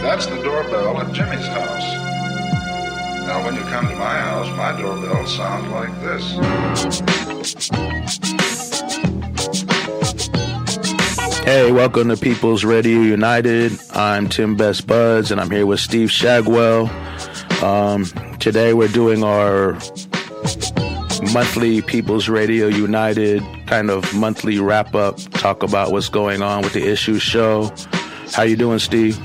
That's the doorbell at Jimmy's house. Now, when you come to my house, my doorbell sounds like this. Hey, welcome to People's Radio United. I'm Tim BestBudz, and I'm here with Steve Shagwell. Today we're doing our monthly People's Radio United kind of monthly wrap-up, talk about what's going on with the Issues show. How you doing, Steve?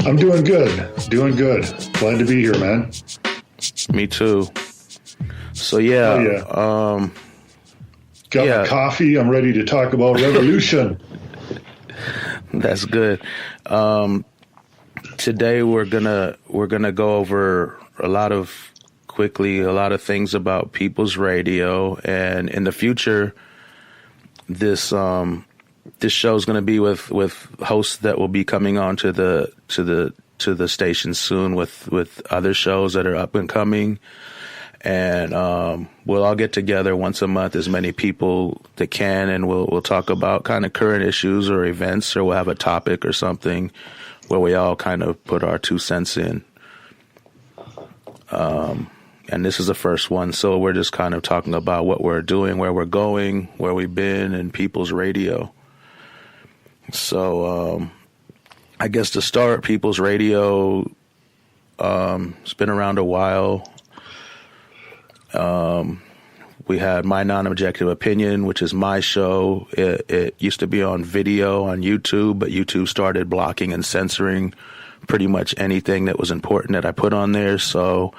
I'm doing good. Glad to be here, man. Me too. So, yeah. Got my coffee. I'm ready to talk about revolution. That's good. Today we're gonna go over a lot of things about People's Radio, and in the future, this show is going to be with hosts that will be coming on to the station soon with other shows that are up and coming, and we'll all get together once a month, as many people that can, and we'll talk about kind of current issues or events, or we'll have a topic or something where we all kind of put our 2 cents in. And this is the first one, so we're just kind of talking about what we're doing, where we're going, where we've been, and People's Radio. So I guess to start, People's Radio, it's been around a while. We had My Non-Objective Opinion, which is my show. It used to be on video on YouTube, but YouTube started blocking and censoring pretty much anything that was important that I put on there. So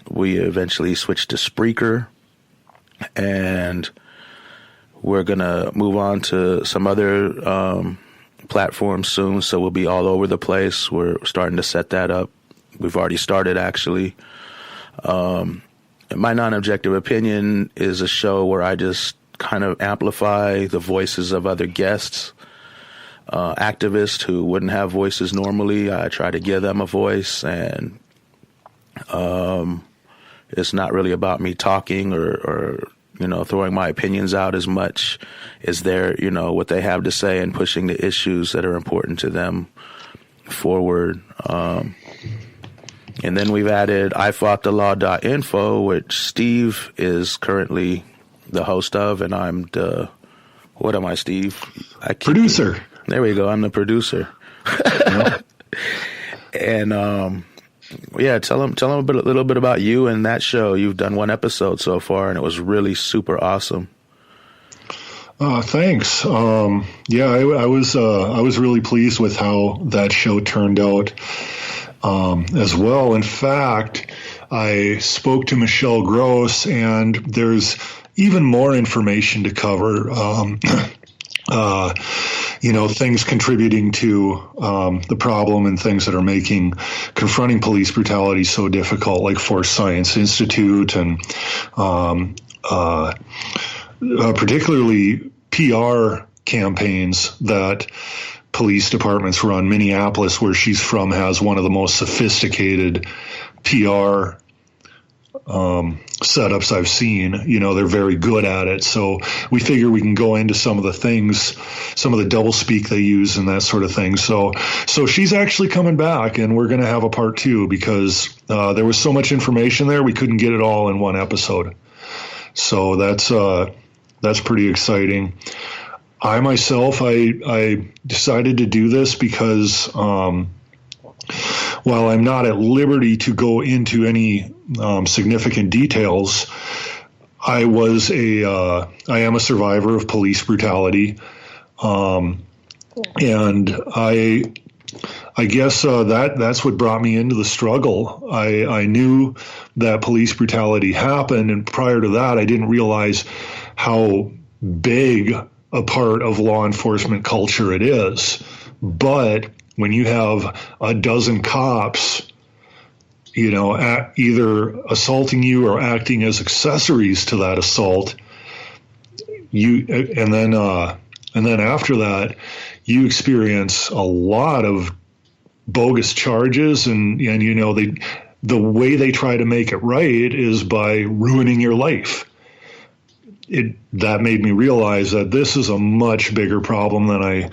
we eventually switched to Spreaker, and we're going to move on to some other platforms soon, so we'll be all over the place. We're starting to set that up. We've already started, actually. My Non-Objective Opinion is a show where I just kind of amplify the voices of other guests, activists who wouldn't have voices normally. I try to give them a voice, and it's not really about me talking or throwing my opinions out as much as their, what they have to say, and pushing the issues that are important to them forward. And then we've added iFoughtTheLaw.info, which Steve is currently the host of, and I'm the, what am I, Steve? Producer. There we go. I'm the producer. And, tell them a little bit about you and that show. You've done one episode so far, and it was really super awesome. Thanks. I was really pleased with how that show turned out, as well. In fact, I spoke to Michelle Gross, and there's even more information to cover. Things contributing to the problem, and things that are making confronting police brutality so difficult, like Force Science Institute, and particularly PR campaigns that police departments run. Minneapolis, where she's from, has one of the most sophisticated PR setups I've seen. They're very good at it. So we figure we can go into some of the things, some of the doublespeak they use and that sort of thing. So she's actually coming back, and we're going to have a part 2, because there was so much information there, we couldn't get it all in one episode. So that's pretty exciting. I myself, I decided to do this because, while I'm not at liberty to go into any significant details, I am a survivor of police brutality, and I guess that's what brought me into the struggle. I knew that police brutality happened, and prior to that, I didn't realize how big a part of law enforcement culture it is. But when you have a dozen cops, either assaulting you or acting as accessories to that assault, and then after that, you experience a lot of bogus charges, and the way they try to make it right is by ruining your life. That made me realize that this is a much bigger problem than I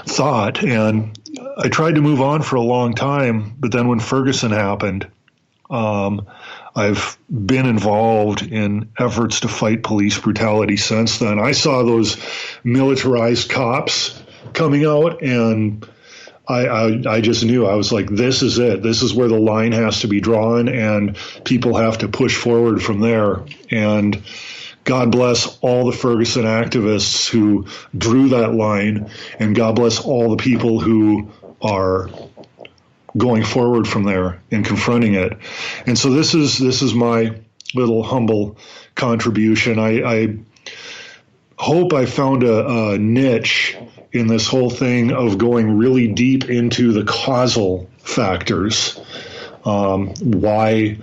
thought. And I tried to move on for a long time, but then when Ferguson happened, I've been involved in efforts to fight police brutality since then. I saw those militarized cops coming out, and I just knew. I was like, this is it. This is where the line has to be drawn, and people have to push forward from there. And God bless all the Ferguson activists who drew that line, and God bless all the people who are going forward from there and confronting it. And so this is my little humble contribution. I hope I found a niche in this whole thing of going really deep into the causal factors, why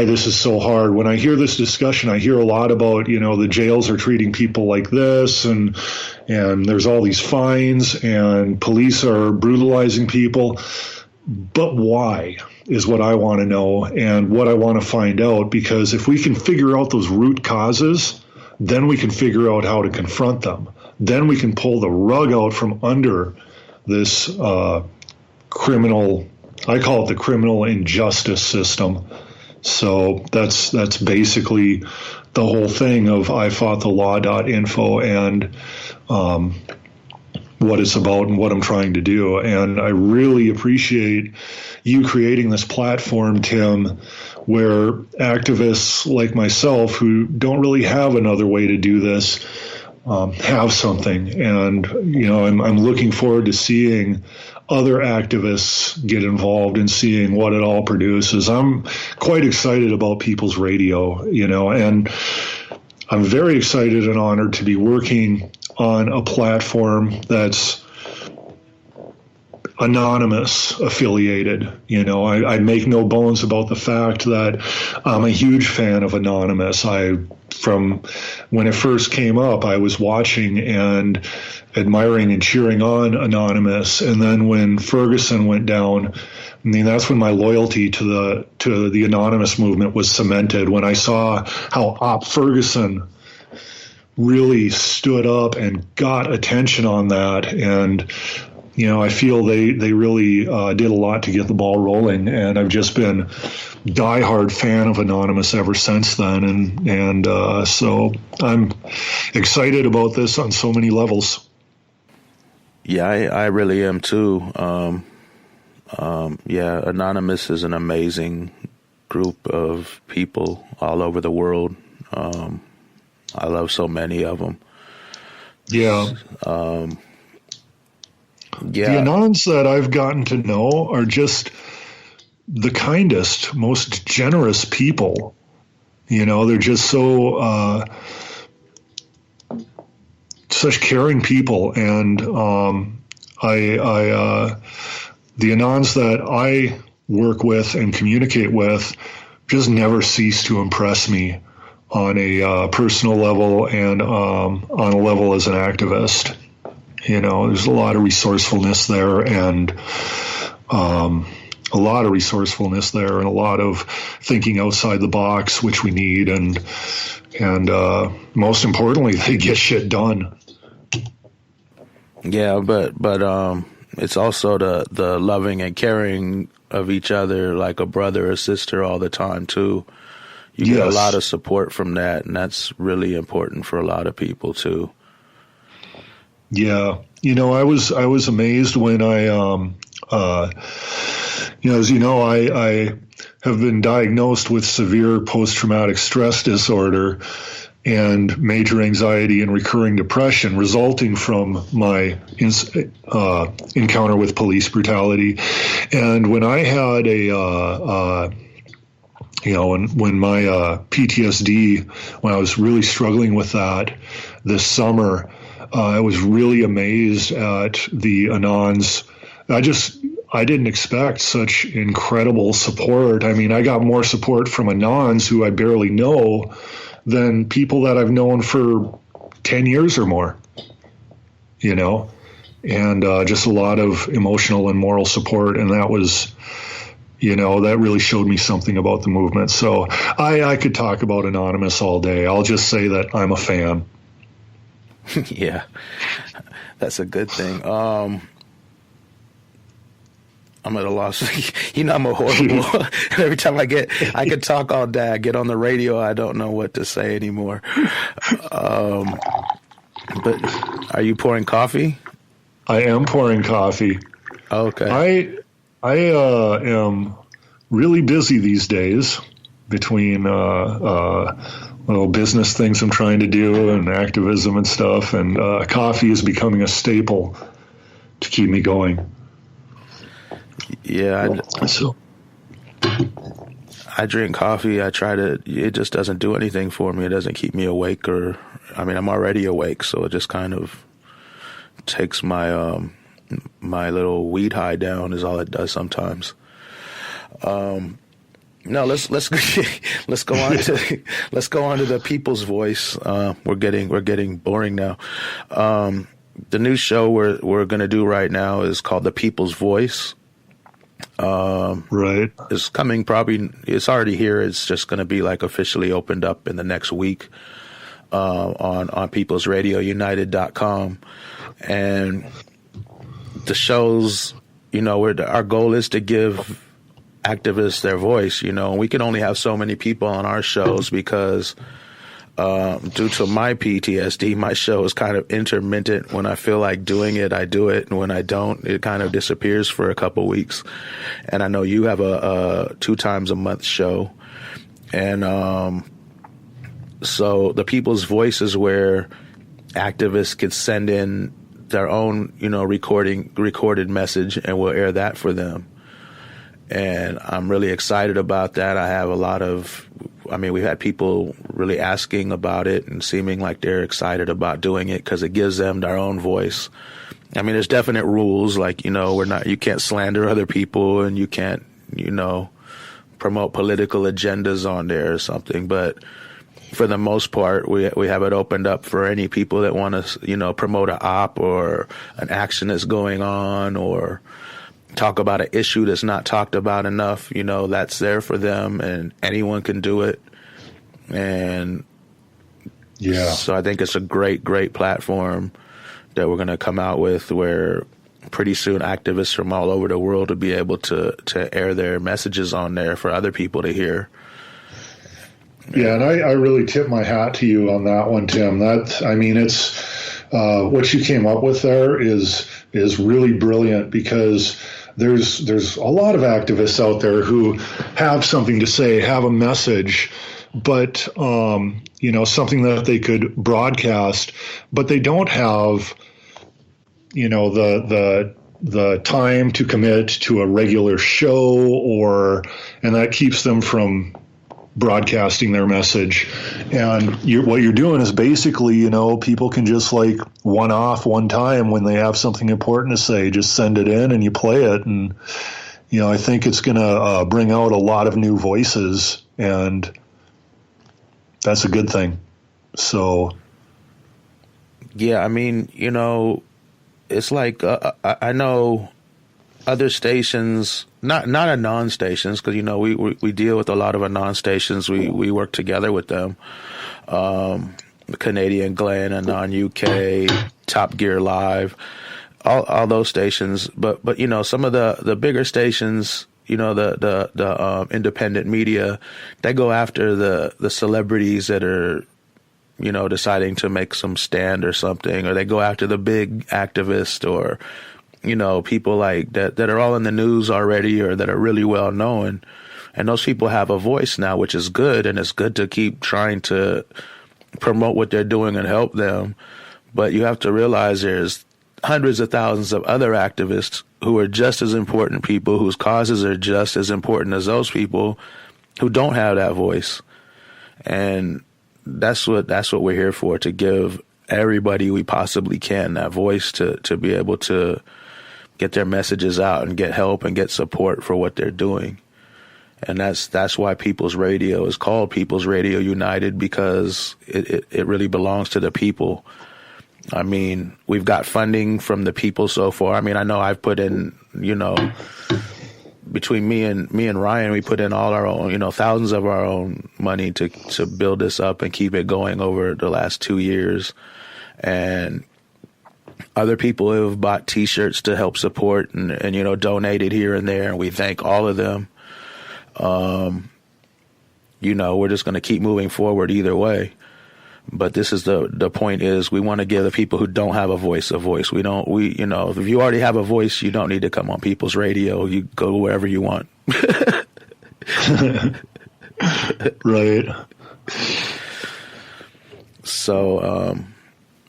this is so hard. When I hear this discussion, I hear a lot about, the jails are treating people like this, and there's all these fines, and police are brutalizing people. But why is what I want to know, and what I want to find out, because if we can figure out those root causes, then we can figure out how to confront them. Then we can pull the rug out from under this criminal, I call it the criminal injustice system. So that's basically the whole thing of IFoughtTheLaw.info and what it's about and what I'm trying to do. And I really appreciate you creating this platform, Tim, where activists like myself who don't really have another way to do this have something. And, I'm looking forward to seeing other activists get involved and seeing what it all produces. I'm quite excited about People's Radio, and I'm very excited and honored to be working on a platform that's anonymous affiliated. I make no bones about the fact that I'm a huge fan of Anonymous. From when it first came up, I was watching and admiring and cheering on Anonymous. And then when Ferguson went down, that's when my loyalty to the Anonymous movement was cemented. When I saw how Op Ferguson really stood up and got attention on that, and I feel they really did a lot to get the ball rolling, and I've just been diehard fan of Anonymous ever since then, and so I'm excited about this on so many levels. Yeah, I really am too. Anonymous is an amazing group of people all over the world. I love so many of them. Yeah. The Anons that I've gotten to know are just the kindest, most generous people. They're just so such caring people, and the Anons that I work with and communicate with just never cease to impress me on a personal level and on a level as an activist. There's a lot of resourcefulness there, and a lot of thinking outside the box, which we need, and most importantly, they get shit done. Yeah, but it's also the loving and caring of each other like a brother or sister all the time too. You get a lot of support from that, and that's really important for a lot of people too. Yeah, I was amazed when I as you know, I have been diagnosed with severe post-traumatic stress disorder and major anxiety and recurring depression resulting from my encounter with police brutality. And when I had when my PTSD, when I was really struggling with that this summer, I was really amazed at the Anons. I didn't expect such incredible support. I mean, I got more support from Anons who I barely know than people that I've known for 10 years or more, and just a lot of emotional and moral support. And that was, that really showed me something about the movement. So I could talk about Anonymous all day. I'll just say that I'm a fan. Yeah, that's a good thing. I'm at a loss. I'm a horrible. Every time I can talk all day. I get on the radio, I don't know what to say anymore. But are you pouring coffee? I am pouring coffee. Okay. I am really busy these days between little business things I'm trying to do and activism and stuff, and coffee is becoming a staple to keep me going. Yeah, I drink coffee. It just doesn't do anything for me. It doesn't keep me awake, I'm already awake, so it just kind of takes my my little weed high down is all it does sometimes. No, let's go on to the People's Voice. We're getting boring now. The new show we're going to do right now is called The People's Voice. Right. It's coming it's already here. It's just going to be like officially opened up in the next week on PeoplesRadioUnited.com. And the shows, our goal is to give activists their voice, and we can only have so many people on our shows because due to my PTSD, my show is kind of intermittent. When I feel like doing it, I do it. And when I don't, it kind of disappears for a couple weeks. And I know you have a 2 times a month show. And so the People's Voice is where activists can send in their own, recorded message, and we'll air that for them. And I'm really excited about that. I have we've had people really asking about it and seeming like they're excited about doing it because it gives them their own voice. There's definite rules, like, you can't slander other people and you can't, promote political agendas on there or something. But for the most part, we have it opened up for any people that want to, promote an op or an action that's going on or talk about an issue that's not talked about enough, that's there for them, and anyone can do it. And yeah, so I think it's a great platform that we're going to come out with, where pretty soon activists from all over the world will be able to air their messages on there for other people to hear. Yeah, and I really tip my hat to you on that one, Tim. It's what you came up with there is really brilliant, because there's a lot of activists out there who have something to say, have a message, but something that they could broadcast, but they don't have the time to commit to a regular show, and that keeps them from broadcasting their message. And what you're doing is basically, people can just like one time when they have something important to say, just send it in and you play it. And, I think it's going to bring out a lot of new voices, and that's a good thing. So. Yeah, it's like, I know other stations, not Anon stations, because we deal with a lot of Anon stations. We work together with them. Canadian Glen, Anon UK, Top Gear Live, all those stations. But some of the bigger stations, the independent media, they go after the celebrities that are deciding to make some stand or something, or they go after the big activist, or people like that are all in the news already, or that are really well known. And those people have a voice now, which is good. And it's good to keep trying to promote what they're doing and help them. But you have to realize there's hundreds of thousands of other activists who are just as important people, whose causes are just as important as those people, who don't have that voice. And that's what we're here for, to give everybody we possibly can that voice to be able to get their messages out and get help and get support for what they're doing. And that's why People's Radio is called People's Radio United, because it really belongs to the people. We've got funding from the people so far. I know I've put in, between me and Ryan, we put in all our own, thousands of our own money to build this up and keep it going over the last 2 years. And other people have bought T-shirts to help support and you know, donated here and there, and we thank all of them. You know, we're just going to keep moving forward either way. But this is the point is we want to give the people who don't have a voice. We you know, if you already have a voice, you don't need to come on People's Radio. You go wherever you want. Right. So,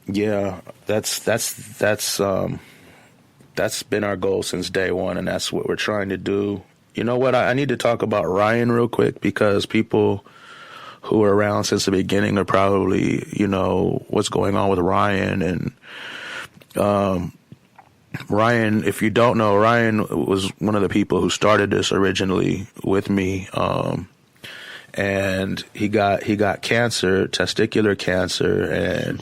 yeah, that's been our goal since day one, and that's what we're trying to do. You know what? I need to talk about Ryan real quick, because people who are around since the beginning are probably, you know, what's going on with Ryan. And Ryan, if you don't know, Ryan was one of the people who started this originally with me. And he got cancer, testicular cancer, and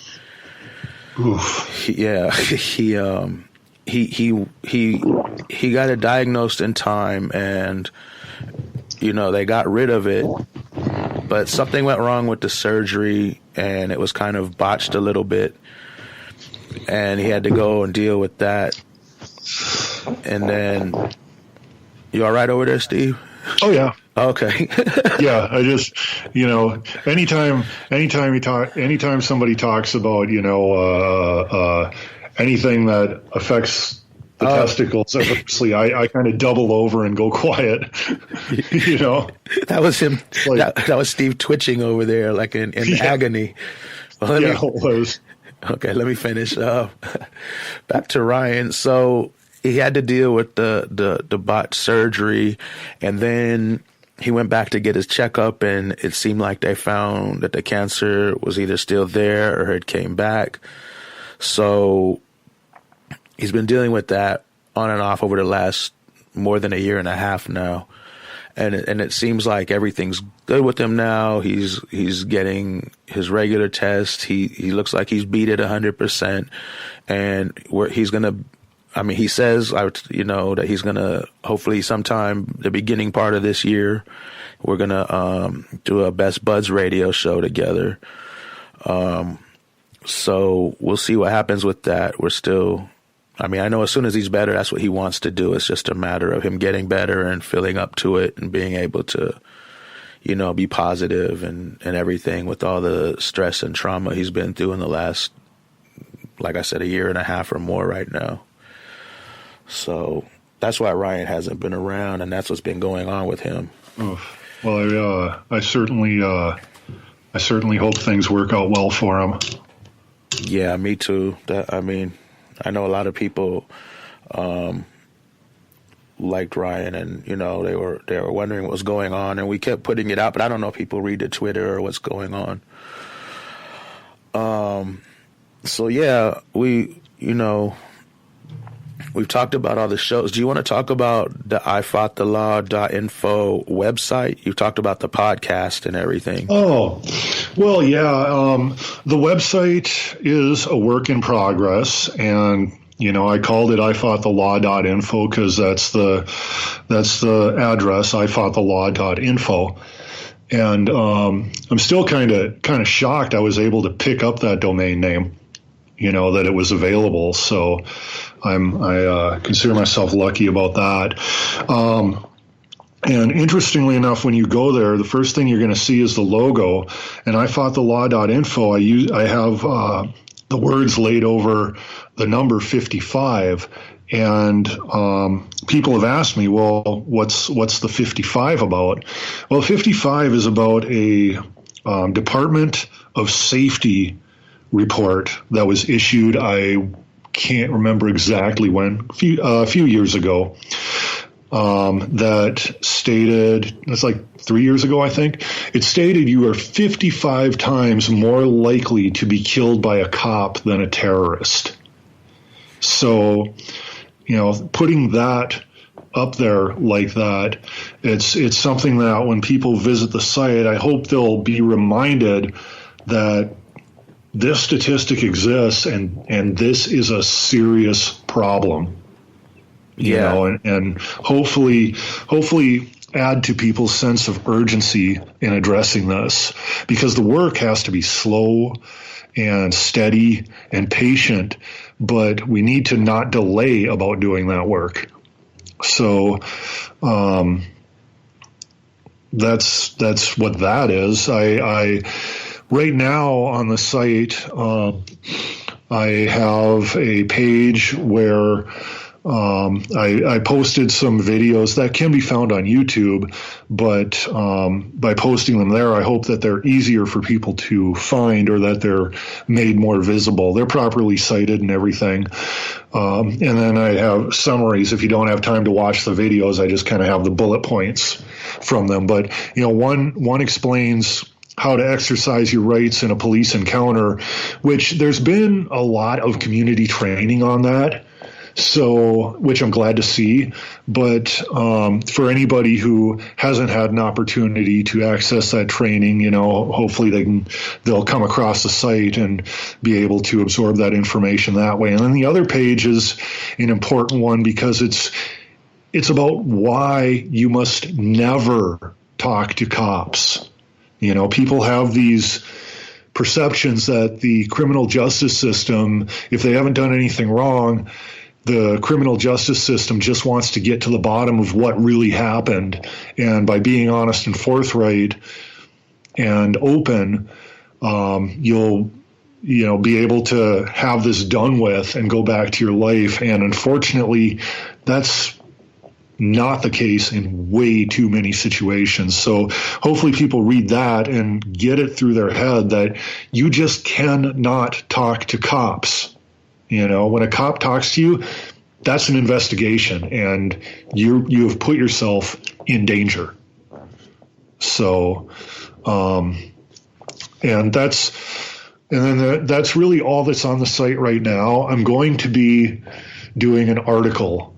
he got it diagnosed in time, and you know, they got rid of it, but something went wrong with the surgery, and it was kind of botched a little bit, and he had to go and deal with that. And then, you all right over there, Steve? Oh yeah. Okay. Yeah, I just, you know, anytime somebody talks about, you know, anything that affects the testicles, obviously, I kind of double over and go quiet. You know, that was him. Like, that was Steve twitching over there, like in agony. Well, it was. Okay, let me finish. Back to Ryan. So he had to deal with the botched surgery, and then he went back to get his checkup, and it seemed like they found that the cancer was either still there or it came back. So he's been dealing with that on and off over the last more than a year and a half now. And it seems like everything's good with him now. He's getting his regular test. He looks like he's beat it 100%. And he's going to, I mean, he says, you know, that he's going to hopefully sometime the beginning part of this year, we're going to do a BestBudz radio show together. So we'll see what happens with that. We're still, I mean, I know as soon as he's better, that's what he wants to do. It's just a matter of him getting better and filling up to it and being able to, you know, be positive and everything with all the stress and trauma he's been through in the last, like I said, a year and a half or more right now. So that's why Ryan hasn't been around, and that's what's been going on with him. Oh, well, I certainly hope things work out well for him. Yeah, me too. I mean, I know a lot of people liked Ryan, and you know, they were wondering what was going on, and we kept putting it out, but I don't know if people read the Twitter or what's going on. So yeah, we've talked about all the shows. Do you want to talk about the iFoughtTheLaw.info website? You've talked about the podcast and everything. Oh, well, yeah. The website is a work in progress, and you know, I called it iFoughtTheLaw.info because that's the address, iFoughtTheLaw.info. And I'm still kind of shocked I was able to pick up that domain name, you know, that it was available. So I consider myself lucky about that. And interestingly enough, when you go there, the first thing you're going to see is the logo. And iFoughtTheLaw.info, I have the words laid over the number 55. And people have asked me, well, what's the 55 about? Well, 55 is about a Department of Safety report that was issued, I can't remember exactly when, a few years ago, that stated, it's like 3 years ago, I think, it stated you are 55 times more likely to be killed by a cop than a terrorist. So, you know, putting that up there like that, it's something that when people visit the site, I hope they'll be reminded that this statistic exists and this is a serious problem. You know, and hopefully add to people's sense of urgency in addressing this, because the work has to be slow and steady and patient, but we need to not delay about doing that work. So that's what that is. I right now on the site, I have a page where I posted some videos that can be found on YouTube, but by posting them there, I hope that they're easier for people to find, or that they're made more visible. They're properly cited and everything. And then I have summaries. If you don't have time to watch the videos, I just kind of have the bullet points from them. But, one explains how to exercise your rights in a police encounter, which there's been a lot of community training on that. So, which I'm glad to see, but for anybody who hasn't had an opportunity to access that training, hopefully they'll come across the site and be able to absorb that information that way. And then the other page is an important one, because it's about why you must never talk to cops. People have these perceptions that the criminal justice system, if they haven't done anything wrong, the criminal justice system just wants to get to the bottom of what really happened. And by being honest and forthright and open, you'll be able to have this done with and go back to your life. And unfortunately, that's not the case in way too many situations. So hopefully people read that and get it through their head that you just cannot talk to cops. When a cop talks to you, that's an investigation, and you have put yourself in danger. So, that's really all that's on the site right now. I'm going to be doing an article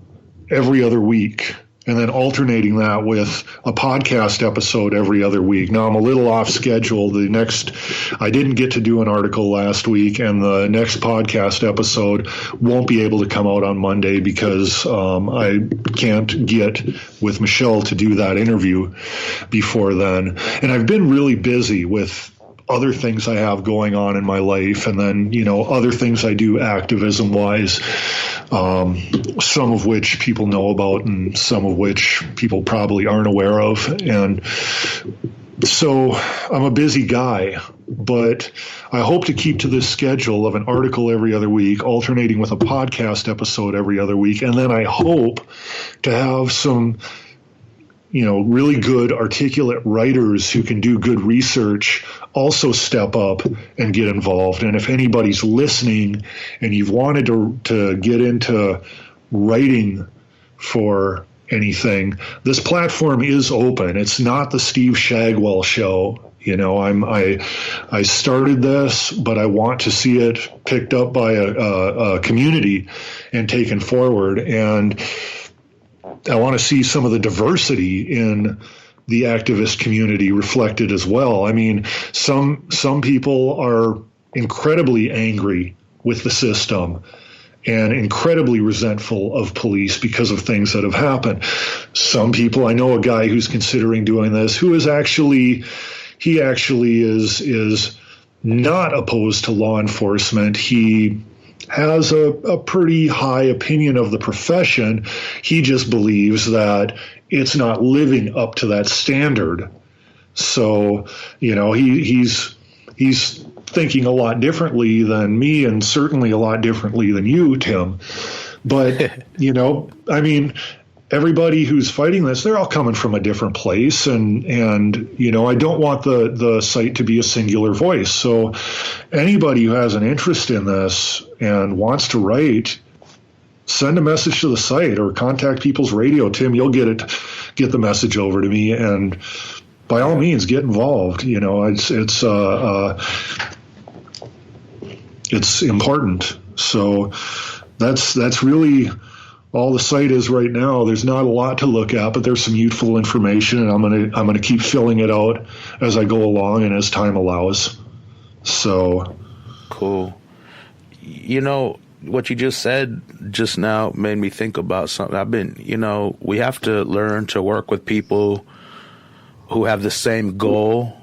every other week, and then alternating that with a podcast episode every other week. Now, I'm a little off schedule. I didn't get to do an article last week, and the next podcast episode won't be able to come out on Monday because I can't get with Michelle to do that interview before then. And I've been really busy with other things I have going on in my life, and then, other things I do activism-wise, some of which people know about and some of which people probably aren't aware of. And so I'm a busy guy, but I hope to keep to this schedule of an article every other week, alternating with a podcast episode every other week. And then I hope to have some really good articulate writers who can do good research also step up and get involved. And if anybody's listening and you've wanted to get into writing for anything, this platform is open. It's not the Steve Shagwell show. I started this, but I want to see it picked up by a community and taken forward. And I want to see some of the diversity in the activist community reflected as well. I mean, some people are incredibly angry with the system and incredibly resentful of police because of things that have happened. Some people, I know a guy who's considering doing this, who is actually is not opposed to law enforcement. He has a pretty high opinion of the profession. He just believes that it's not living up to that standard. So, he's thinking a lot differently than me, and certainly a lot differently than you, Tim. But, everybody who's fighting this, they're all coming from a different place. And I don't want the site to be a singular voice. So anybody who has an interest in this and wants to write, send a message to the site or contact People's Radio. Tim, you'll get the message over to me, and by all means, get involved. It's important. So that's really all the site is right now. There's not a lot to look at, but there's some useful information, and I'm gonna keep filling it out as I go along and as time allows. So cool. what you just said just now made me think about something. We have to learn to work with people who have the same goal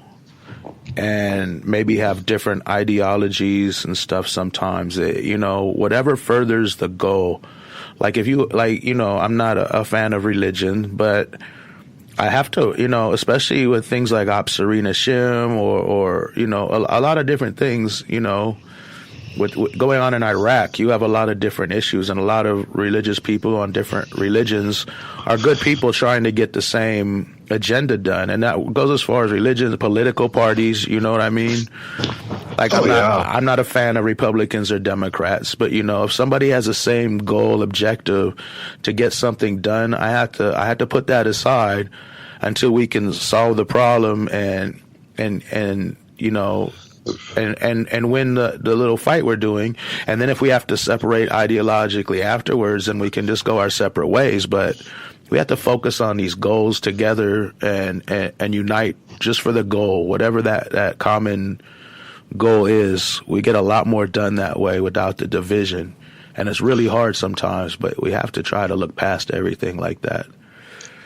and maybe have different ideologies and stuff sometimes. Whatever furthers the goal. Like I'm not a fan of religion, but I have to, especially with things like Op Serena Shim or a lot of different things, with going on in Iraq, you have a lot of different issues, and a lot of religious people on different religions are good people trying to get the same agenda done. And that goes as far as religions, political parties, you know what I mean? Like, I'm not a fan of Republicans or Democrats, but if somebody has the same goal, objective to get something done, I have to put that aside until we can solve the problem and win the little fight we're doing. And then if we have to separate ideologically afterwards, then we can just go our separate ways. But we have to focus on these goals together and unite just for the goal, whatever that common goal is. We get a lot more done that way without the division. And it's really hard sometimes, but we have to try to look past everything like that.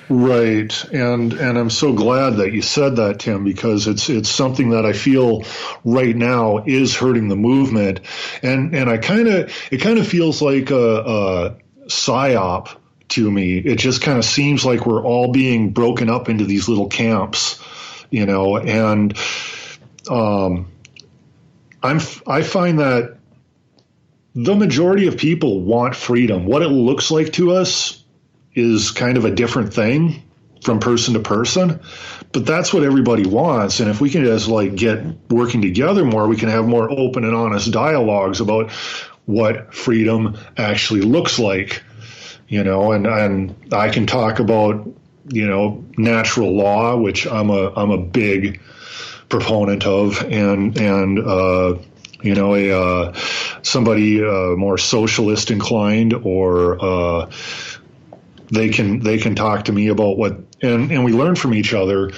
Right. And I'm so glad that you said that, Tim, because it's something that I feel right now is hurting the movement. And it kind of feels like a psyop to me. It just kind of seems like we're all being broken up into these little camps, and I find that the majority of people want freedom. What it looks like to us is kind of a different thing from person to person, but that's what everybody wants. And if we can just get working together more, we can have more open and honest dialogues about what freedom actually looks like, and I can talk about, natural law, which I'm a big proponent of, and somebody more socialist inclined, or they can talk to me about what, and we learn from each other,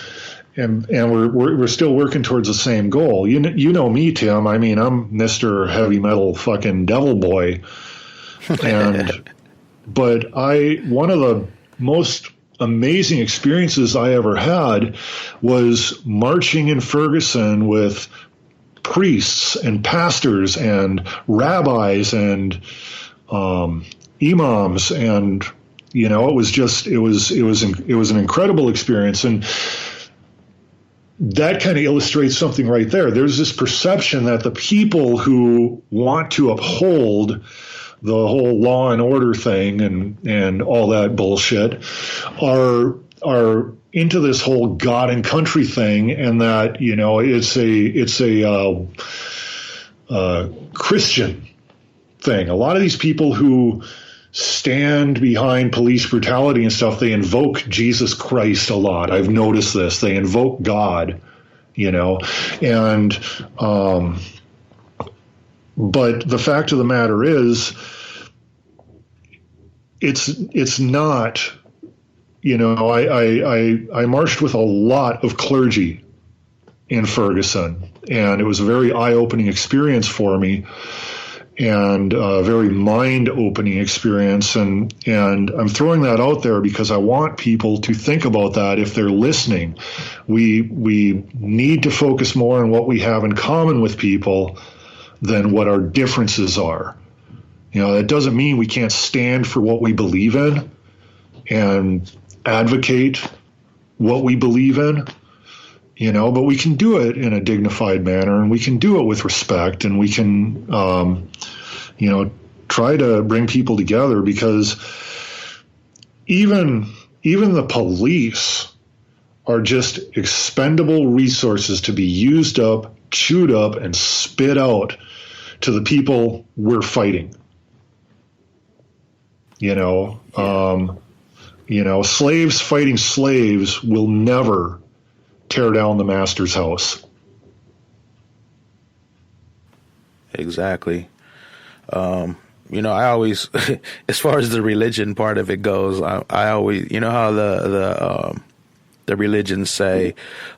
and we're still working towards the same goal. You know me, Tim. I mean, I'm Mr. Heavy Metal fucking Devil Boy, but one of the most amazing experiences I ever had was marching in Ferguson with priests and pastors and rabbis and imams, and it was an incredible experience. And that kind of illustrates something right there. There's this perception that the people who want to uphold the whole law and order thing and all that bullshit are into this whole God and country thing, and that it's a Christian thing. A lot of these people who stand behind police brutality and stuff, they invoke Jesus Christ a lot. I've noticed this. They invoke God, and but the fact of the matter is, it's not, I marched with a lot of clergy in Ferguson, and it was a very eye-opening experience for me, and a very mind-opening experience. And I'm throwing that out there because I want people to think about that if they're listening. We need to focus more on what we have in common with people than what our differences are. That doesn't mean we can't stand for what we believe in and advocate what we believe in, but we can do it in a dignified manner, and we can do it with respect, and we can, try to bring people together, because even the police are just expendable resources to be used up, chewed up, and spit out to the people we're fighting. Slaves fighting slaves will never tear down the master's house. Exactly. I always, as far as the religion part of it goes, I always, how the the religions say,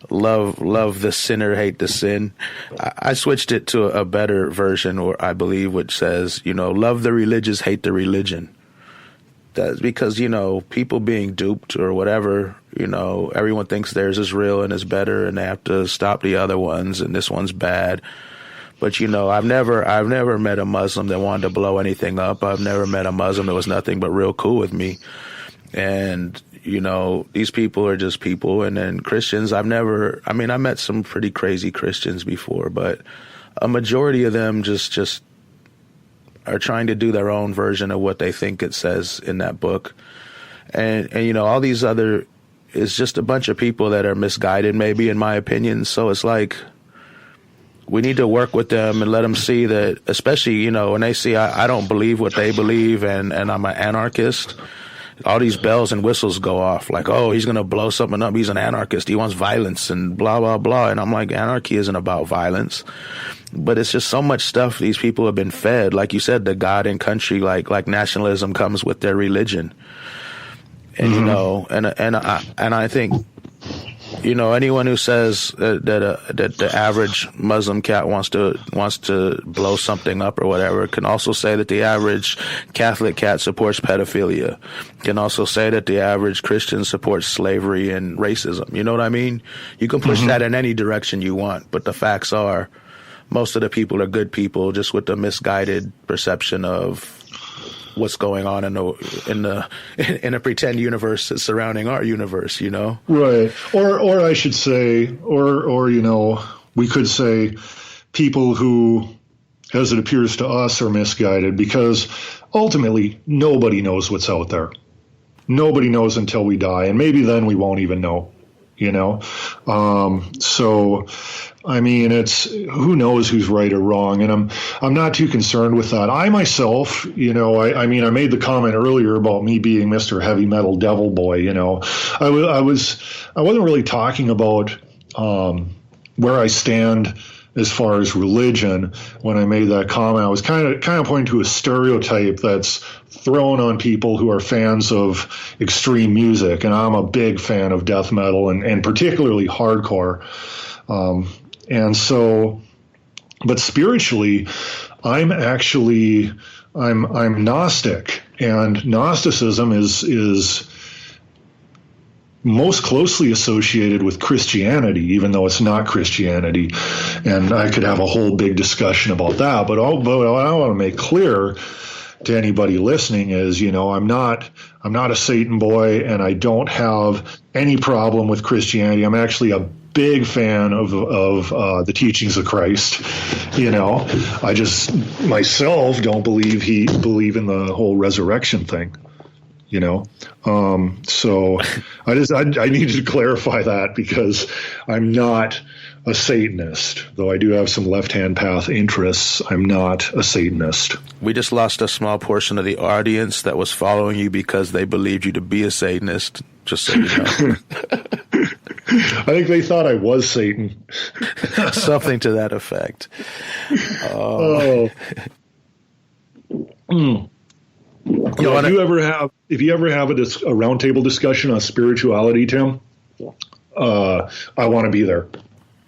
love the sinner, hate the sin. I switched it to a better version, or I believe, which says, love the religious, hate the religion. That's because, people being duped or whatever, everyone thinks theirs is real and is better, and they have to stop the other ones, and this one's bad. But, I've never met a Muslim that wanted to blow anything up. I've never met a Muslim that was nothing but real cool with me. And, these people are just people. And then Christians, I met some pretty crazy Christians before, but a majority of them just are trying to do their own version of what they think it says in that book. And all these other, it's just a bunch of people that are misguided, maybe, in my opinion. So it's like, we need to work with them and let them see that, especially, when they see I don't believe what they believe and I'm an anarchist, all these bells and whistles go off like, oh, he's going to blow something up. He's an anarchist. He wants violence and blah, blah, blah. And I'm like, anarchy isn't about violence. But it's just so much stuff these people have been fed. Like you said, the God and country, like nationalism comes with their religion. And, and I think, anyone who says that the average Muslim cat wants to blow something up or whatever can also say that the average Catholic cat supports pedophilia. Can also say that the average Christian supports slavery and racism. You know what I mean? You can push that in any direction you want, but the facts are most of the people are good people, just with the misguided perception of what's going on in a pretend universe that's surrounding our universe, Right. Or I should say, or we could say people who, as it appears to us, are misguided, because ultimately nobody knows what's out there. Nobody knows until we die, and maybe then we won't even know, So, it's who knows who's right or wrong, and I'm not too concerned with that. I myself, I made the comment earlier about me being Mr. Heavy Metal Devil Boy. I wasn't really talking about where I stand as far as religion when I made that comment. I was kind of pointing to a stereotype that's thrown on people who are fans of extreme music, and I'm a big fan of death metal and particularly hardcore. And so, but spiritually, I'm Gnostic, and Gnosticism is most closely associated with Christianity, even though it's not Christianity. And I could have a whole big discussion about that. But what I want to make clear to anybody listening is, I'm not a Satan boy, and I don't have any problem with Christianity. I'm actually a big fan of the teachings of Christ. I just myself don't believe in the whole resurrection thing. So I needed to clarify that, because I'm not a Satanist, though I do have some left-hand path interests. I'm not a Satanist. We just lost a small portion of the audience that was following you because they believed you to be a Satanist, just so you know. I think they thought I was Satan. Something to that effect. If you ever have a roundtable discussion on spirituality, Tim, I want to be there.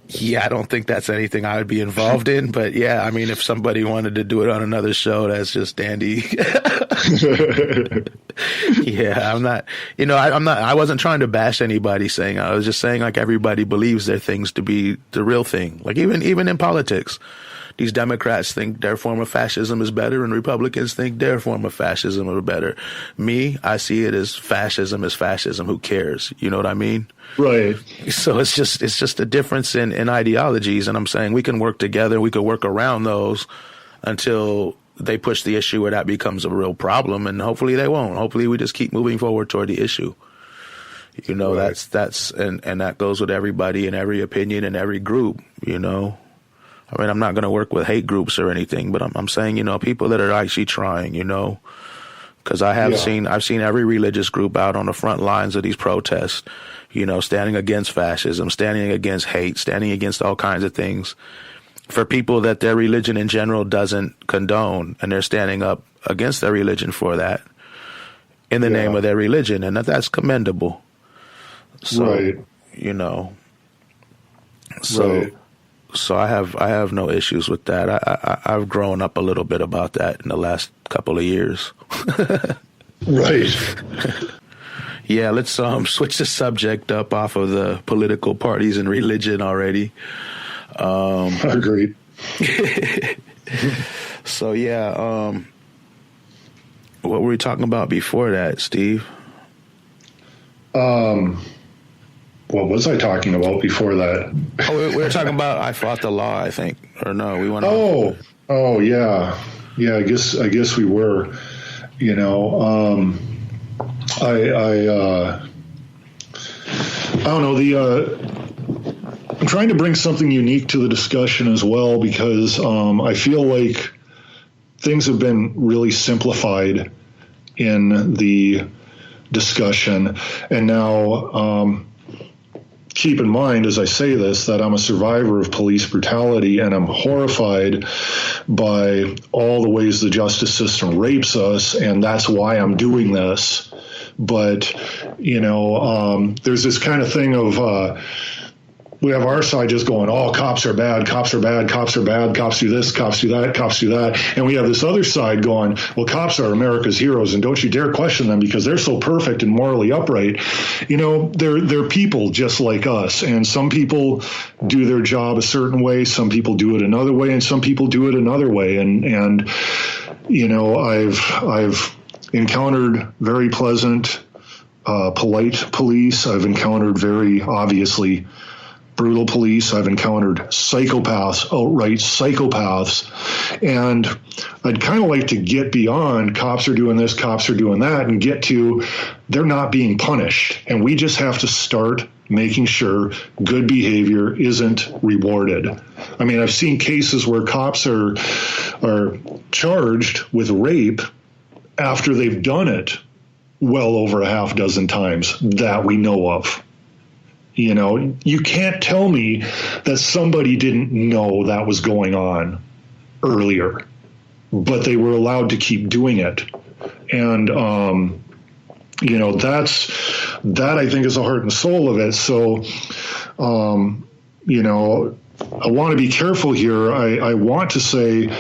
Yeah, I don't think that's anything I would be involved in, but yeah, if somebody wanted to do it on another show, that's just dandy. Yeah, I wasn't trying to bash anybody saying, I was just saying, like, everybody believes their things to be the real thing. Like, even in politics, these Democrats think their form of fascism is better, and Republicans think their form of fascism is better. Me, I see it as fascism is fascism. Who cares? You know what I mean? Right. So it's just a difference in ideologies, and I'm saying we can work together. We could work around those until they push the issue where that becomes a real problem, and hopefully they won't. Hopefully we just keep moving forward toward the issue. Right. That's and that goes with everybody and every opinion and every group. I'm not going to work with hate groups or anything, but I'm saying, people that are actually trying, because I've seen every religious group out on the front lines of these protests, standing against fascism, standing against hate, standing against all kinds of things for people that their religion in general doesn't condone, and they're standing up against their religion for that in the name of their religion, and that's commendable. So, right. you know. So, right. so I have no issues with that. I've grown up a little bit about that in the last couple of years. Right. Yeah, let's switch the subject up off of the political parties and religion already. Agreed. So yeah, what were we talking about before that, Steve? What was I talking about before that? Oh, we were talking about I fought the law, I think, or no? We went. Oh, yeah. I guess we were. You know, I don't know. I'm trying to bring something unique to the discussion as well, because I feel like things have been really simplified in the discussion, and now. Keep in mind, as I say this, that I'm a survivor of police brutality, and I'm horrified by all the ways the justice system rapes us, and that's why I'm doing this. But, you know, there's this kind of thing of we have our side just going, oh, cops are bad, cops are bad, cops are bad, cops do this, cops do that, cops do that. And we have this other side going, well, cops are America's heroes, and don't you dare question them because they're so perfect and morally upright. You know, they're people just like us. And some people do their job a certain way, some people do it another way, and some people do it another way. And you know, I've encountered very pleasant, polite police. I've encountered very obviously brutal police. I've encountered psychopaths, outright psychopaths. And I'd kind of like to get beyond cops are doing this, cops are doing that, and get to they're not being punished. And we just have to start making sure good behavior isn't rewarded. I mean, I've seen cases where cops are charged with rape after they've done it well over a half dozen times that we know of. You know, you can't tell me that somebody didn't know that was going on earlier, but they were allowed to keep doing it. And, you know, that I think is the heart and soul of it. So, you know, I want to be careful here. I want to say,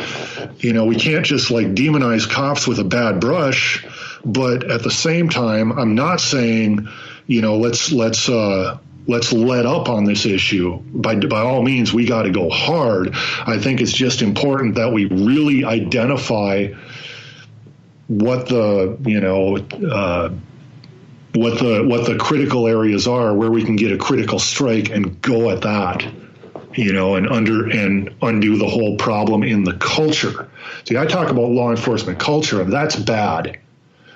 you know, we can't just like demonize cops with a bad brush, but at the same time, I'm not saying, you know, let's let up on this issue. By all means, we got to go hard. I think it's just important that we really identify what the, you know, what the critical areas are, where we can get a critical strike and go at that, you know, and undo the whole problem in the culture. See, I talk about law enforcement culture, and that's bad.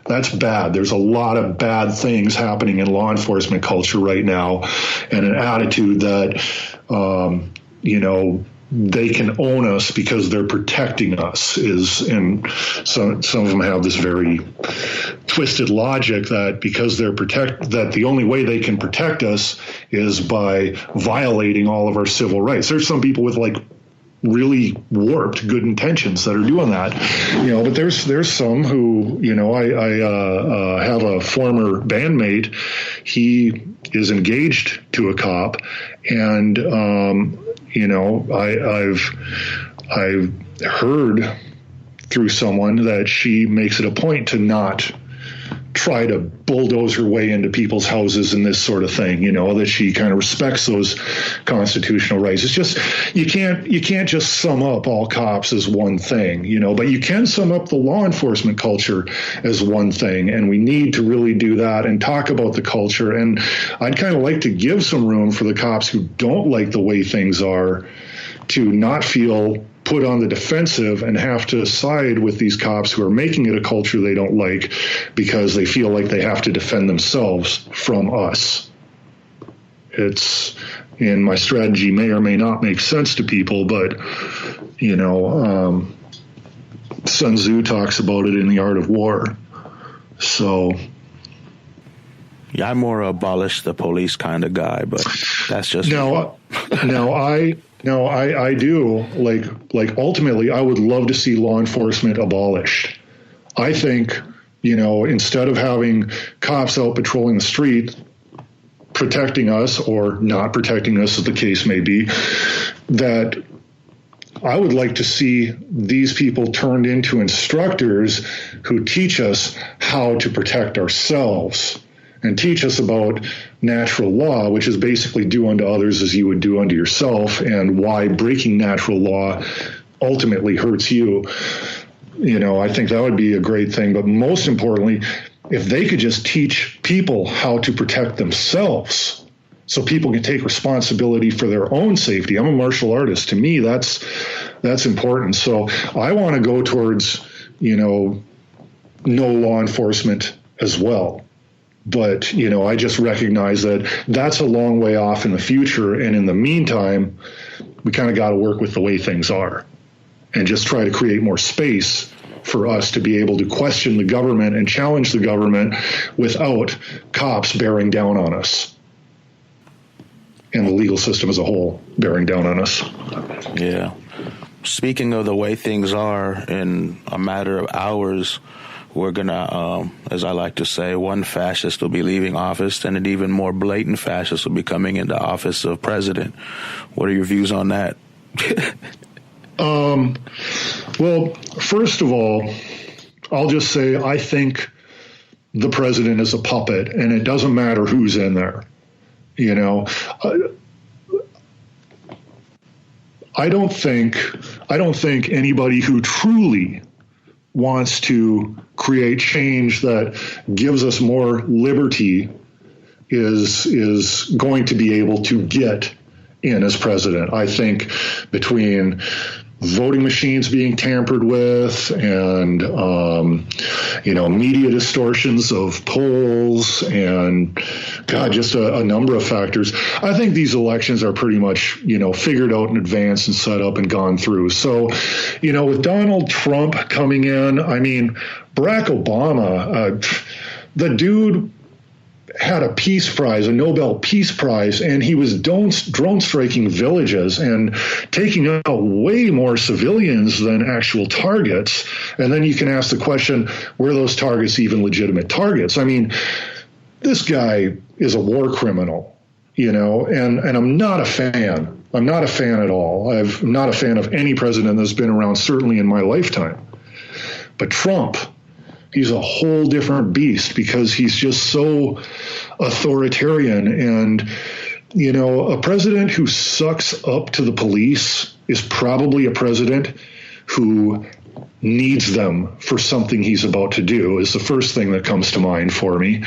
That's bad. There's a lot of bad things happening in law enforcement culture right now, and an attitude that, you know, they can own us because they're protecting us and some of them have this very twisted logic that because that the only way they can protect us is by violating all of our civil rights. There's some people with like really warped good intentions that are doing that, you know, but there's some who, you know, I have a former bandmate. He is engaged to a cop, and you know, I've heard through someone that she makes it a point to not try to bulldoze her way into people's houses and this sort of thing, you know, that she kind of respects those constitutional rights. It's just, you can't just sum up all cops as one thing, you know, but you can sum up the law enforcement culture as one thing. And we need to really do that and talk about the culture. And I'd kind of like to give some room for the cops who don't like the way things are to not feel put on the defensive and have to side with these cops who are making it a culture they don't like because they feel like they have to defend themselves from us. It's, and my strategy may or may not make sense to people, but, you know, Sun Tzu talks about it in The Art of War. So, yeah, I'm more abolish the police kind of guy, but that's just I do like ultimately I would love to see law enforcement abolished. I think, you know, instead of having cops out patrolling the street, protecting us or not protecting us, as the case may be, that I would like to see these people turned into instructors who teach us how to protect ourselves and teach us about natural law, which is basically do unto others as you would do unto yourself, and why breaking natural law ultimately hurts you. I think that would be a great thing. But most importantly, if they could just teach people how to protect themselves so people can take responsibility for their own safety. I'm a martial artist. To me, that's important. So I want to go towards, no law enforcement as well. But, I just recognize that that's a long way off in the future. And in the meantime, we kind of got to work with the way things are and just try to create more space for us to be able to question the government and challenge the government without cops bearing down on us and the legal system as a whole bearing down on us. Yeah. Speaking of the way things are, in a matter of hours, we're going to, as I like to say, one fascist will be leaving office and an even more blatant fascist will be coming into office of president. What are your views on that? Well, first of all, I'll just say I think the president is a puppet, and it doesn't matter who's in there. I don't think anybody who truly wants to create change that gives us more liberty is going to be able to get in as president. I think between voting machines being tampered with and, media distortions of polls and, just a number of factors, I think these elections are pretty much, figured out in advance and set up and gone through. So, with Donald Trump coming in, Barack Obama, the dude had a peace prize, a Nobel Peace Prize, and he was drone striking villages and taking out way more civilians than actual targets. And then you can ask the question, were those targets even legitimate targets? This guy is a war criminal, and I'm not a fan. I'm not a fan at all. I'm not a fan of any president that's been around, certainly in my lifetime. But Trump, he's a whole different beast because he's just so authoritarian. And, a president who sucks up to the police is probably a president who needs them for something he's about to do, is the first thing that comes to mind for me.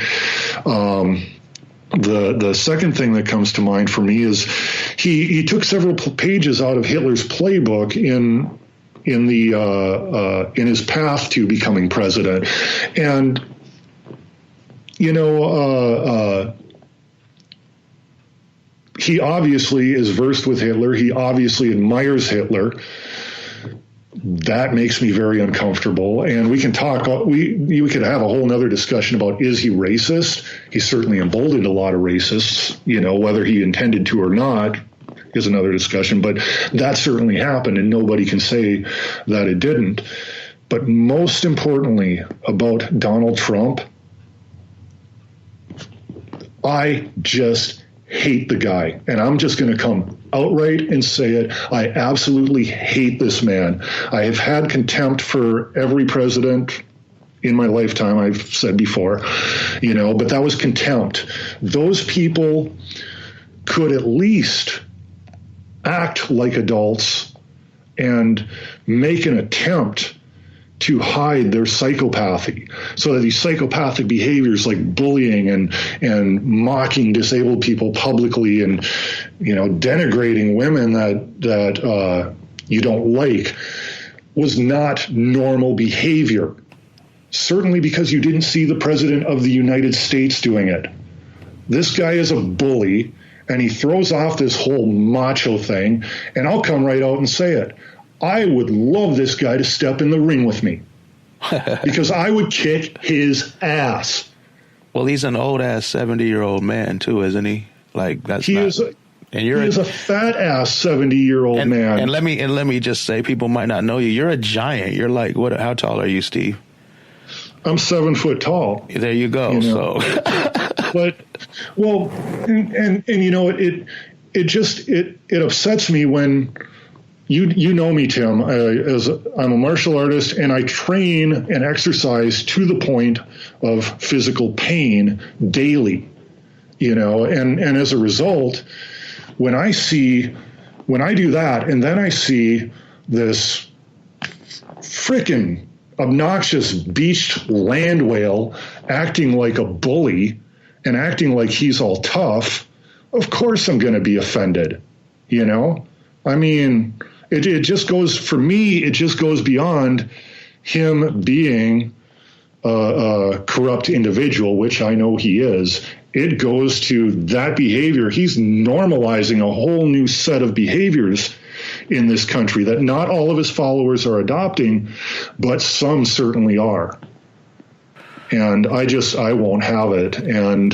The second thing that comes to mind for me is he took several pages out of Hitler's playbook in his path to becoming president. And, he obviously is versed with Hitler. He obviously admires Hitler. That makes me very uncomfortable. And we can talk, we could have a whole nother discussion about, is he racist? He certainly emboldened a lot of racists, whether he intended to or not is another discussion, but that certainly happened and nobody can say that it didn't. But most importantly about Donald Trump, I just hate the guy. And I'm just going to come outright and say it. I absolutely hate this man. I have had contempt for every president in my lifetime, I've said before, but that was contempt. Those people could at least act like adults and make an attempt to hide their psychopathy, so that these psychopathic behaviors like bullying and mocking disabled people publicly and denigrating women that you don't like was not normal behavior. Certainly because you didn't see the president of the United States doing it. This guy is a bully, and he throws off this whole macho thing, and I'll come right out and say it. I would love this guy to step in the ring with me because I would kick his ass. Well, he's an old-ass 70-year-old man, too, isn't he? He is a fat-ass 70-year-old man. And let me just say, people might not know you. You're a giant. You're like, what? How tall are you, Steve? I'm 7 foot tall. There you go. So But, well, and you know, it upsets me when you know me, Tim, as I'm a martial artist, and I train and exercise to the point of physical pain daily, you know, and as a result, when I do that, and then I see this frickin' obnoxious beached land whale acting like a bully and acting like he's all tough, of course I'm going to be offended, you know? I mean, it just goes, for me, it just goes beyond him being a corrupt individual, which I know he is. It goes to that behavior. He's normalizing a whole new set of behaviors in this country that not all of his followers are adopting, but some certainly are. And I won't have it. And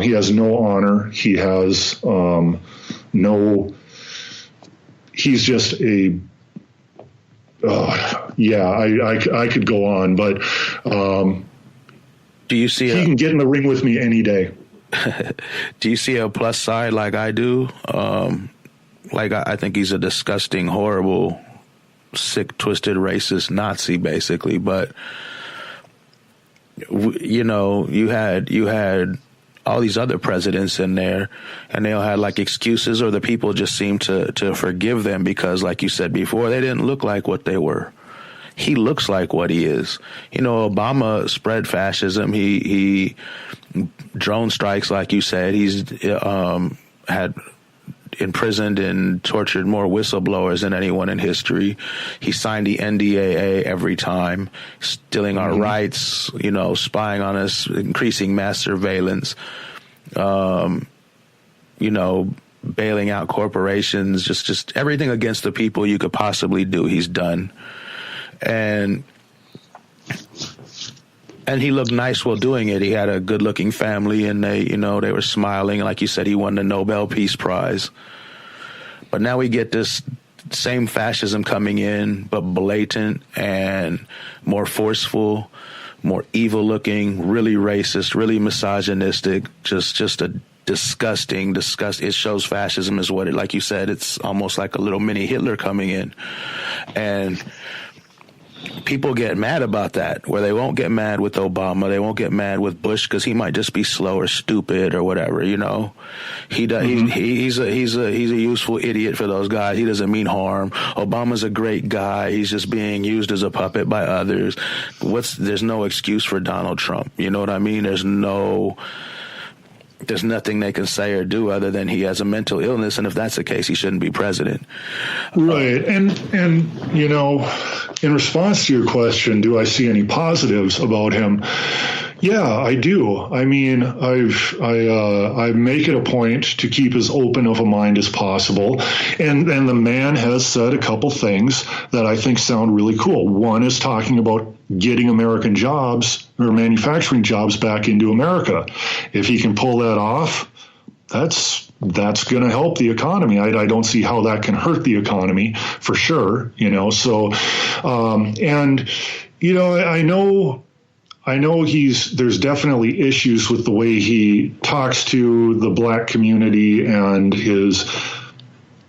he has no honor. He has he's just a, I could go on, but do you see he can get in the ring with me any day. Do you see a plus side like I do? Like I think he's a disgusting, horrible, sick, twisted, racist Nazi, basically. But you know, you had all these other presidents in there, and they all had like excuses, or the people just seemed to forgive them because, like you said before, they didn't look like what they were. He looks like what he is. You know, Obama spread fascism. He drone strikes, like you said. He's had imprisoned and tortured more whistleblowers than anyone in history. He signed the NDAA every time, stealing our rights, you know, spying on us, increasing mass surveillance, you know, bailing out corporations, just everything against the people you could possibly do, he's done. And he looked nice while doing it. He had a good-looking family, and they were smiling. Like you said, he won the Nobel Peace Prize. But now we get this same fascism coming in, but blatant and more forceful, more evil-looking, really racist, really misogynistic, just a disgusting. It shows fascism is what it, like you said, it's almost like a little mini Hitler coming in. And people get mad about that, where they won't get mad with Obama, they won't get mad with Bush because he might just be slow or stupid or whatever, you know. He's a useful idiot for those guys. He doesn't mean harm. Obama's a great guy. He's just being used as a puppet by others. There's no excuse for Donald Trump. You know what I mean? There's nothing they can say or do other than he has a mental illness, and if that's the case, he shouldn't be president. Right. And you know, in response to your question, do I see any positives about him? Yeah, I do. I mean, I make it a point to keep as open of a mind as possible. And the man has said a couple things that I think sound really cool. One is talking about getting American jobs or manufacturing jobs back into America. If he can pull that off, that's going to help the economy. I don't see how that can hurt the economy for sure, you know. So, and, you know, I know there's definitely issues with the way he talks to the black community and his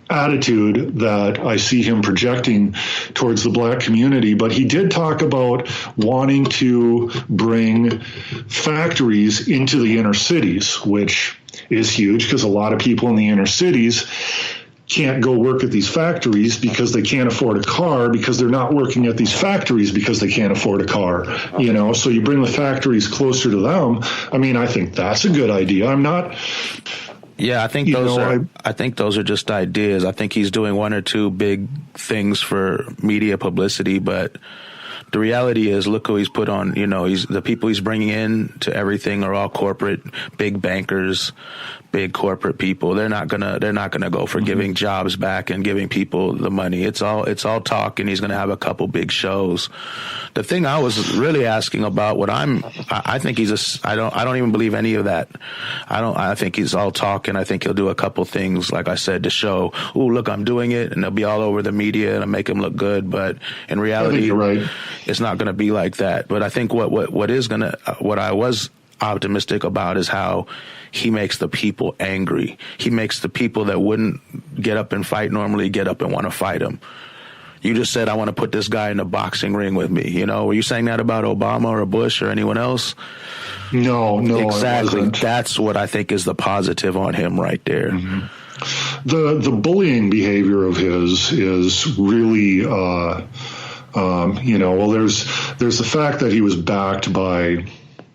attitude that I see him projecting towards the black community. But he did talk about wanting to bring factories into the inner cities, which is huge because a lot of people in the inner cities can't go work at these factories because they can't afford a car, because they're not working at these factories because they can't afford a car, you know. So you bring the factories closer to them. I mean, I think that's a good idea. I'm not. Yeah, I think I think those are just ideas. I think he's doing one or two big things for media publicity, but the reality is, look who he's put on. You know, the people he's bringing in to everything are all corporate, big bankers, big corporate people. They're not gonna go for giving jobs back and giving people the money. It's all talk, and he's gonna have a couple big shows. The thing I was really asking about, I think I don't even believe any of that. I think he's all talk, and I think he'll do a couple things, like I said, to show, oh, look, I'm doing it, and they'll be all over the media and it'll make him look good. But in reality, you're right. It's not going to be like that. But I think what I was optimistic about is how he makes the people angry. He makes the people that wouldn't get up and fight normally get up and want to fight him. You just said, I want to put this guy in a boxing ring with me. You know, were you saying that about Obama or Bush or anyone else? No, Exactly. That's what I think is the positive on him right there. Mm-hmm. The bullying behavior of his is really, there's the fact that he was backed by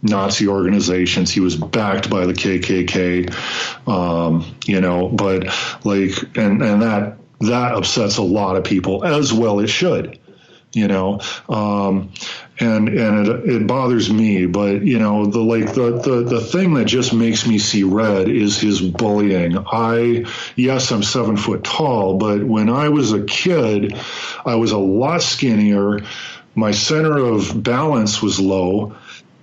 Nazi organizations. He was backed by the KKK, but like, and that upsets a lot of people, as well it should, and it bothers me. But, the thing that just makes me see red is his bullying. Yes, I'm 7 foot tall, but when I was a kid, I was a lot skinnier. My center of balance was low.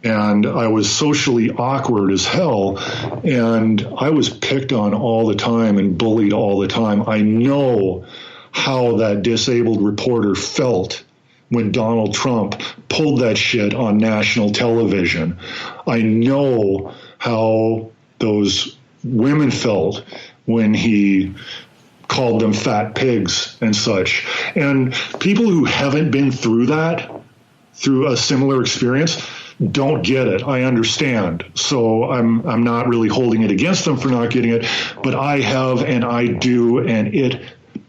And I was socially awkward as hell, and I was picked on all the time and bullied all the time. I know how that disabled reporter felt when Donald Trump pulled that shit on national television. I know how those women felt when he called them fat pigs and such. And people who haven't been through that, through a similar experience, don't get it. I understand. So I'm not really holding it against them for not getting it, but I have, and I do, and it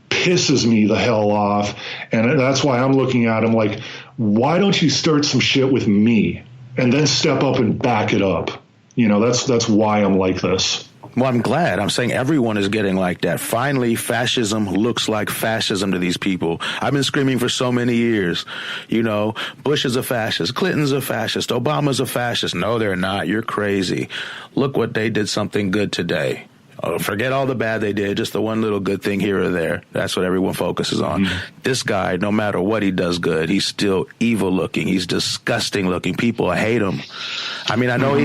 pisses me the hell off. And that's why I'm looking at him like, why don't you start some shit with me and then step up and back it up? That's why I'm like this. Well, I'm glad. I'm saying everyone is getting like that. Finally, fascism looks like fascism to these people. I've been screaming for so many years. Bush is a fascist. Clinton's a fascist. Obama's a fascist. No, they're not. You're crazy. Look what they did something good today. Forget all the bad they did, just the one little good thing here or there. That's what everyone focuses on. Mm-hmm. This guy, no matter what he does good, he's still evil looking. He's disgusting looking. People hate him. I mean, I know he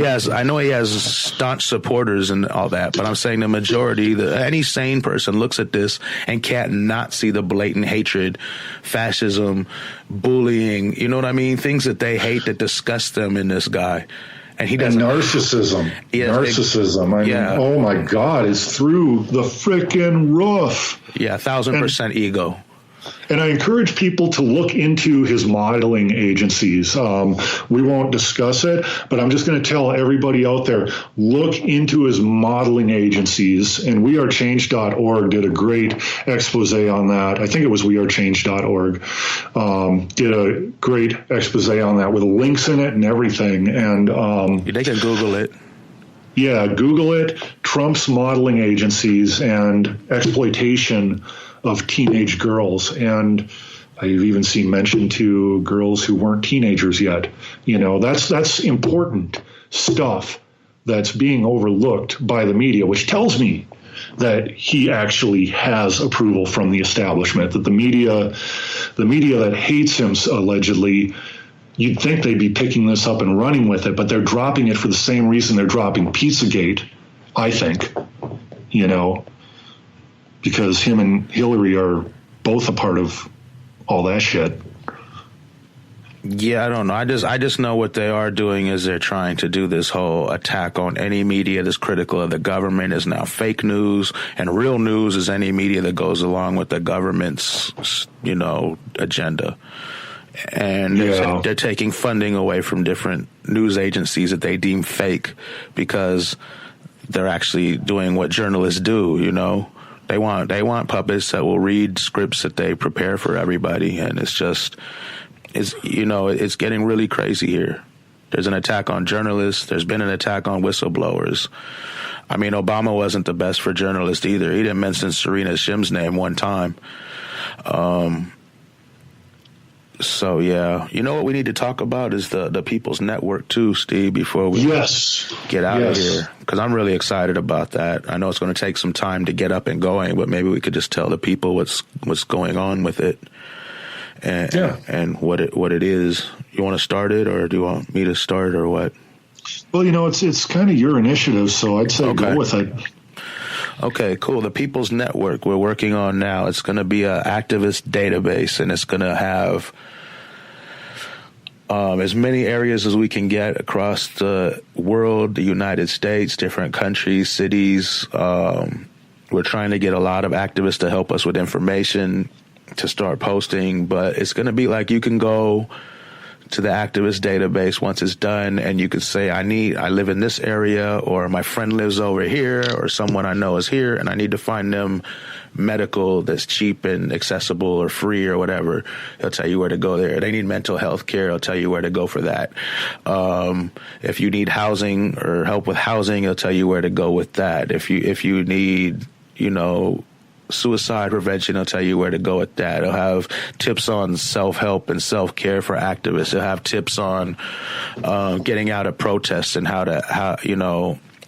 has staunch supporters and all that, but I'm saying the majority, any sane person looks at this and can't not see the blatant hatred, fascism, bullying, you know what I mean? Things that they hate that disgust them in this guy. And he doesn't. And narcissism. Narcissism. I mean, oh my God, it's through the frickin' roof. Yeah, 1,000% ego. And I encourage people to look into his modeling agencies. We won't discuss it, but I'm just going to tell everybody out there, look into his modeling agencies. And wearechange.org did a great expose on that. I think it was wearechange.org. Did a great expose on that with links in it and everything. And they can Google it. Yeah, Google it. Trump's modeling agencies and exploitation of teenage girls. And I've even seen mention to girls who weren't teenagers yet. That's important stuff that's being overlooked by the media, which tells me that he actually has approval from the establishment, that the media that hates him allegedly, you'd think they'd be picking this up and running with it, but they're dropping it for the same reason they're dropping Pizzagate, I think, because him and Hillary are both a part of all that shit. Yeah, I don't know. I just know what they are doing is they're trying to do this whole attack on any media that's critical of the government is now fake news, and real news is any media that goes along with the government's, agenda. And they're taking funding away from different news agencies that they deem fake because they're actually doing what journalists do, They want puppets that will read scripts that they prepare for everybody, and it's getting really crazy here. There's an attack on journalists. There's been an attack on whistleblowers. I mean, Obama wasn't the best for journalists either. He didn't mention Serena Shim's name one time. So, yeah. You know what we need to talk about is the People's Network, too, Steve, before we get out of here. Because I'm really excited about that. I know it's going to take some time to get up and going, but maybe we could just tell the people what's going on with it and what it is. You want to start it, or do you want me to start, or what? Well, it's kind of your initiative, so I'd say go with it. Okay, cool. The People's Network we're working on now. It's going to be an activist database, and it's going to have as many areas as we can get across the world, the United States, different countries, cities. We're trying to get a lot of activists to help us with information to start posting, but it's going to be like you can go to the activist database once it's done and you can say, I live in this area, or my friend lives over here, or someone I know is here, and I need to find them medical that's cheap and accessible or free or whatever. He'll tell you where to go there. They need mental health care. He'll tell you where to go for that. If you need housing or help with housing, he'll tell you where to go with that. If you need, suicide prevention, he'll tell you where to go with that. He'll have tips on self-help and self-care for activists. He'll have tips on getting out of protests and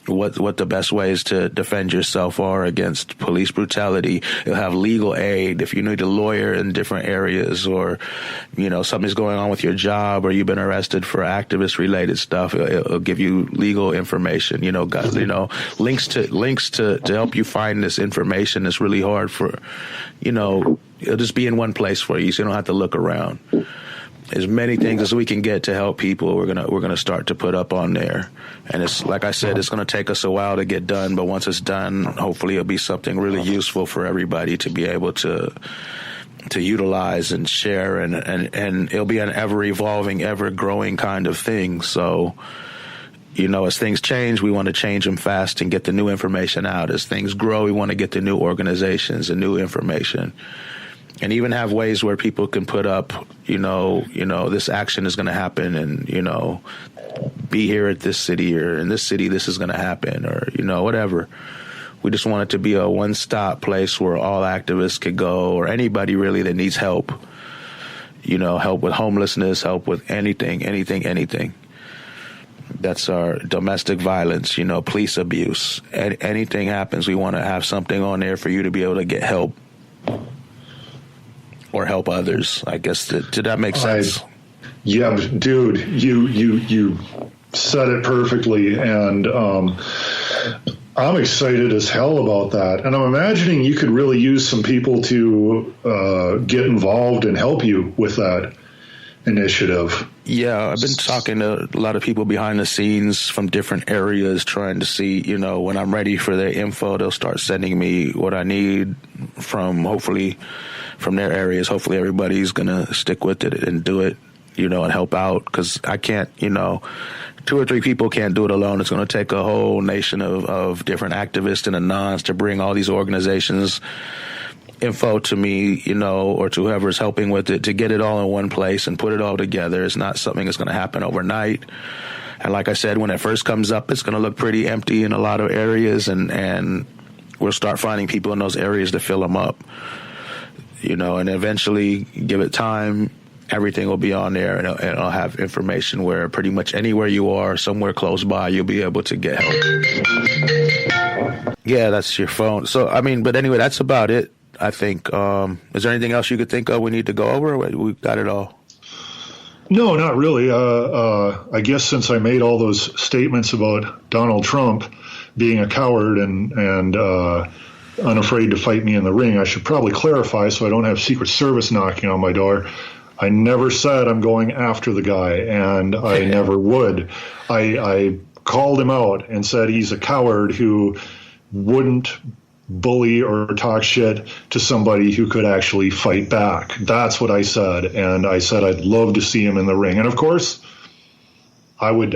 what the best ways to defend yourself are against police brutality. You'll have legal aid if you need a lawyer in different areas, or something's going on with your job, or you've been arrested for activist related stuff. It'll give you legal information. Links to help you find this information. It's really hard for it'll just be in one place for you, so you don't have to look around. As many things as we can get to help people, we're gonna start to put up on there. And it's like I said, it's gonna take us a while to get done, but once it's done, hopefully it'll be something really useful for everybody to be able to utilize and share, and it'll be an ever evolving, ever growing kind of thing. So, as things change, we want to change them fast and get the new information out. As things grow, we want to get the new organizations and new information. And even have ways where people can put up, this action is going to happen, and, be here at this city, or in this city, this is going to happen, or, whatever. We just want it to be a one-stop place where all activists could go, or anybody really that needs help, help with homelessness, help with anything. That's our domestic violence, police abuse. Anything happens, we want to have something on there for you to be able to get help. Or help others, I guess. Did that make sense? Yeah, dude, you said it perfectly, and I'm excited as hell about that. And I'm imagining you could really use some people to get involved and help you with that initiative. Yeah, I've been talking to a lot of people behind the scenes from different areas, trying to see, when I'm ready for their info, they'll start sending me what I need from their areas. Hopefully everybody's going to stick with it and do it, and help out, because I can't, 2 or 3 people can't do it alone. It's going to take a whole nation of different activists and anons to bring all these organizations info to me, or to whoever's helping with it, to get it all in one place and put it all together. It's not something that's going to happen overnight. And like I said, when it first comes up, it's going to look pretty empty in a lot of areas, and we'll start finding people in those areas to fill them up, and eventually, give it time, everything will be on there, and it'll have information where pretty much anywhere you are, somewhere close by, you'll be able to get help. Yeah, that's your phone. So, but anyway, that's about it, I think. Is there anything else you could think of we need to go over? We got it all. No, not really. I guess since I made all those statements about Donald Trump being a coward and unafraid to fight me in the ring, I should probably clarify so I don't have Secret Service knocking on my door. I never said I'm going after the guy, and I never would. I called him out and said he's a coward who wouldn't bully or talk shit to somebody who could actually fight back. That's what I said, and I said I'd love to see him in the ring. And of course, I would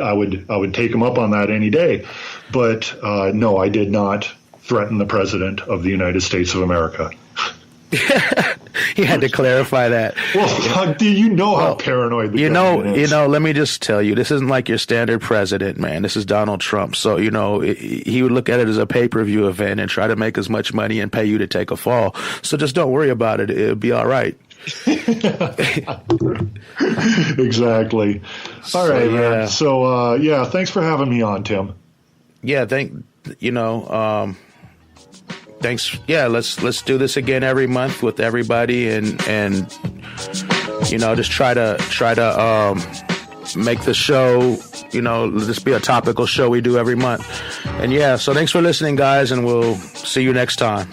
take him up on that any day. But no, I did not threaten the President of the United States of America. You had to clarify that. Well, how paranoid the government is. Let me just tell you, this isn't like your standard president, man. This is Donald Trump. So, he would look at it as a pay-per-view event and try to make as much money and pay you to take a fall. So just don't worry about it. It'll be all right. Exactly. All right, man. So, thanks for having me on, Tim. Yeah, thanks. Yeah, let's do this again every month with everybody, and just try to make the show, this be a topical show we do every month. And so thanks for listening, guys, and we'll see you next time.